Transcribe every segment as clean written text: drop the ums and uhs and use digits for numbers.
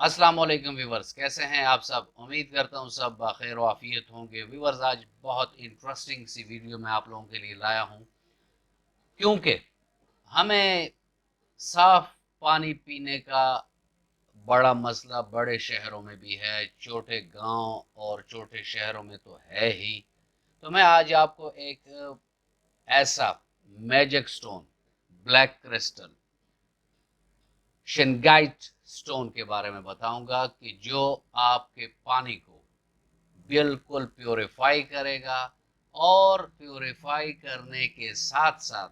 अस्सलाम वालेकुम व्यूवर्स, कैसे हैं आप सब। उम्मीद करता हूं सब बखैर आफियत होंगे। व्यूवर्स, आज बहुत इंटरेस्टिंग सी वीडियो मैं आप लोगों के लिए लाया हूं, क्योंकि हमें साफ पानी पीने का बड़ा मसला बड़े शहरों में भी है, छोटे गांव और छोटे शहरों में तो है ही। तो मैं आज आपको एक ऐसा magic stone, black crystal shungite stone के बारे में बताऊंगा कि जो आपके पानी को बिल्कुल प्योरीफाई करेगा, और प्योरीफाई करने के साथ साथ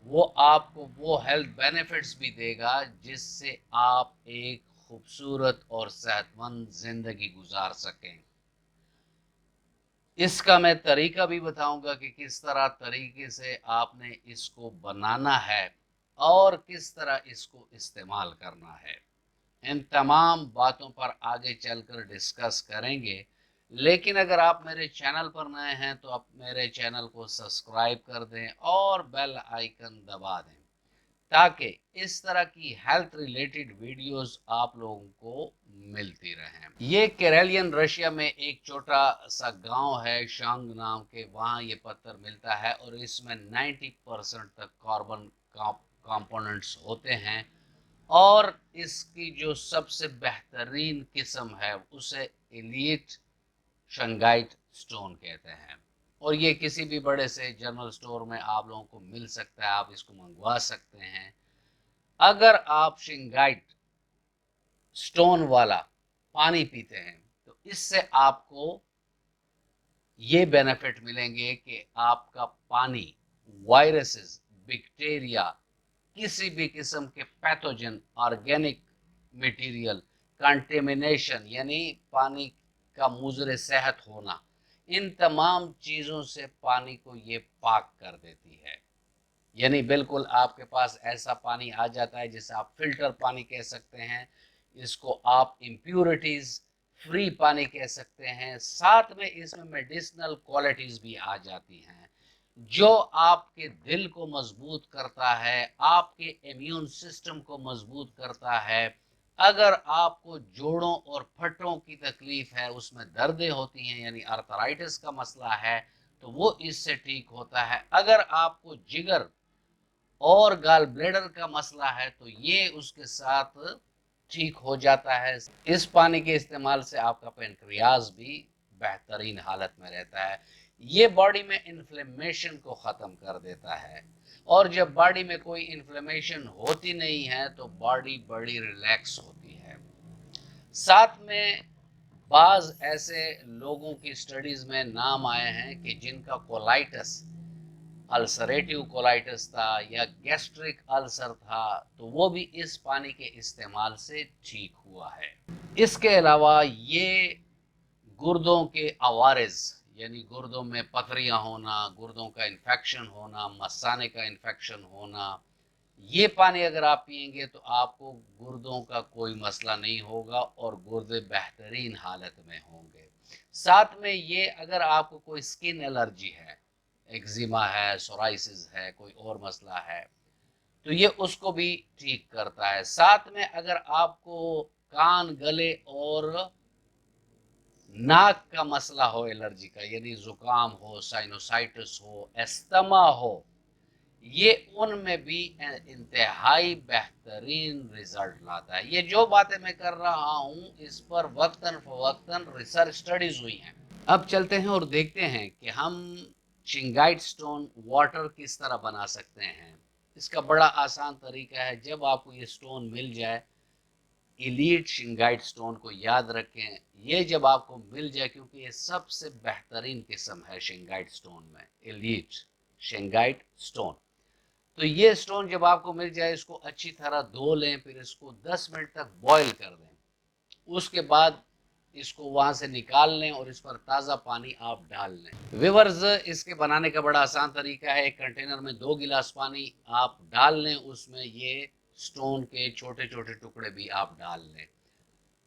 वो आपको वो हेल्थ बेनिफिट्स भी देगा जिससे आप एक खूबसूरत और सेहतमंद जिंदगी गुजार सकें। इसका मैं तरीका भी बताऊंगा कि किस तरह तरीके से आपने इसको बनाना है और किस तरह इसको इस्तेमाल करना है। इन तमाम बातों पर आगे चलकर डिस्कस करेंगे। लेकिन अगर आप मेरे चैनल पर नए हैं तो आप मेरे चैनल को सब्सक्राइब कर दें और बेल आइकन दबा दें, ताकि इस तरह की हेल्थ रिलेटेड वीडियोस आप लोगों को मिलती रहें। ये केरलियन रशिया में एक छोटा सा गांव है शांग नाम के, वहाँ ये पत्थर मिलता है और इसमें 90% तक कार्बन कंपोनेंट्स होते हैं। और इसकी जो सबसे बेहतरीन किस्म है उसे एलीट शंगाइट स्टोन कहते हैं, और ये किसी भी बड़े से जनरल स्टोर में आप लोगों को मिल सकता है, आप इसको मंगवा सकते हैं। अगर आप शिंगाइट स्टोन वाला पानी पीते हैं तो इससे आपको ये बेनिफिट मिलेंगे कि आपका पानी वायरसेस, बैक्टीरिया, किसी भी किस्म के पैथोजन, ऑर्गेनिक मटेरियल, कंटेमिनेशन यानी पानी का मुजरे सेहत होना, इन तमाम चीज़ों से पानी को ये पाक कर देती है। यानी बिल्कुल आपके पास ऐसा पानी आ जाता है जिसे आप फिल्टर पानी कह सकते हैं, इसको आप इम्प्यूरिटीज फ्री पानी कह सकते हैं। साथ में इसमें मेडिसिनल क्वालिटीज भी आ जाती हैं जो आपके दिल को मजबूत करता है, आपके इम्यून सिस्टम को मजबूत करता है। अगर आपको जोड़ों और फटों की तकलीफ है, उसमें दर्दें होती हैं यानी आर्थराइटिस का मसला है, तो वो इससे ठीक होता है। अगर आपको जिगर और गाल ब्लेडर का मसला है तो ये उसके साथ ठीक हो जाता है। इस पानी के इस्तेमाल से आपका पेनक्रियाज भी बेहतरीन हालत में रहता है। ये बॉडी में इन्फ्लेमेशन को ख़त्म कर देता है, और जब बॉडी में कोई इन्फ्लेमेशन होती नहीं है तो बॉडी बड़ी रिलैक्स होती है। साथ में बाज ऐसे लोगों की स्टडीज़ में नाम आए हैं कि जिनका कोलाइटिस, अल्सरेटिव कोलाइटिस था या गैस्ट्रिक अल्सर था, तो वो भी इस पानी के इस्तेमाल से ठीक हुआ है। इसके अलावा ये गुर्दों के अवारिस यानी गुर्दों में पथरियां होना, गुर्दों का इन्फेक्शन होना, मसाने का इन्फेक्शन होना, ये पानी अगर आप पिएंगे तो आपको गुर्दों का कोई मसला नहीं होगा और गुर्दे बेहतरीन हालत में होंगे। साथ में ये अगर आपको कोई स्किन एलर्जी है, एक्जिमा है, सोराइसिस है, कोई और मसला है, तो ये उसको भी ठीक करता है। साथ में अगर आपको कान, गले और नाक का मसला हो, एलर्जी का यानी जुकाम हो, साइनोसाइटिस हो, एस्थमा हो, ये उनमें भी इंतहाई बेहतरीन रिजल्ट लाता है। ये जो बातें मैं कर रहा हूँ इस पर वक्तन फवक्तन रिसर्च स्टडीज हुई हैं। अब चलते हैं और देखते हैं कि हम शिंगाइट स्टोन वाटर किस तरह बना सकते हैं। इसका बड़ा आसान तरीका है। जब आपको ये स्टोन मिल जाए, एलीट शिंगाइट स्टोन को याद रखें, ये जब आपको मिल जाए, क्योंकि ये सबसे बेहतरीन किस्म है शिंगाइट स्टोन में, एलीट शिंगाइट स्टोन। तो ये स्टोन जब आपको मिल जाए, इसको अच्छी तरह धो लें, फिर इसको 10 मिनट तक बॉईल कर दें। उसके बाद इसको वहां से निकाल लें और इस पर ताज़ा पानी आप डाल लें। विवर्स, इसके बनाने का बड़ा आसान तरीका है। एक कंटेनर में 2 गिलास पानी आप डाल लें, उसमें ये स्टोन के छोटे छोटे टुकड़े भी आप डाल लें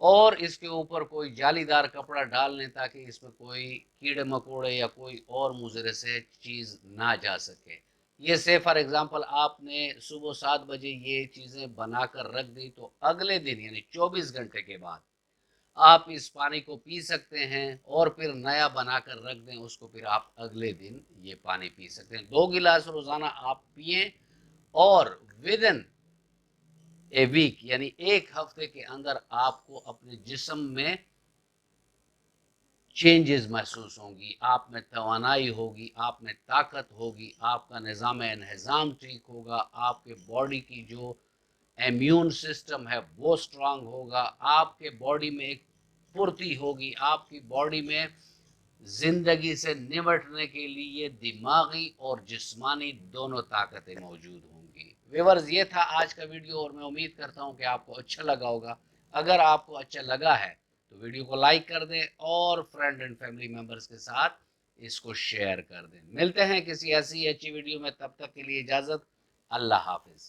और इसके ऊपर कोई जालीदार कपड़ा डाल लें ताकि इसमें कोई कीड़े मकोड़े या कोई और मुजरे से चीज़ ना जा सके। ये से फॉर एग्जांपल आपने सुबह 7 बजे ये चीज़ें बनाकर रख दी, तो अगले दिन यानी 24 घंटे के बाद आप इस पानी को पी सकते हैं, और फिर नया बनाकर रख दें उसको, फिर आप अगले दिन ये पानी पी सकते हैं। 2 गिलास रोज़ाना आप पिए, और विद इन ए वीक यानी एक हफ्ते के अंदर आपको अपने जिस्म में चेंजेस महसूस होंगी, आप में तवानाई होगी, आप में ताकत होगी, आपका निज़ाम इंहिज़ाम ठीक होगा, आपके बॉडी की जो इम्यून सिस्टम है वो स्ट्रांग होगा, आपके बॉडी में एक फुर्ती होगी, आपकी बॉडी में ज़िंदगी से निपटने के लिए दिमागी और जिस्मानी दोनों ताकतें मौजूद होंगी। व्यूअर्स, ये था आज का वीडियो, और मैं उम्मीद करता हूँ कि आपको अच्छा लगा होगा। अगर आपको अच्छा लगा है तो वीडियो को लाइक कर दें, और फ्रेंड एंड फैमिली मेम्बर्स के साथ इसको शेयर कर दें। मिलते हैं किसी ऐसी अच्छी वीडियो में, तब तक के लिए इजाज़त। अल्लाह हाफिज़।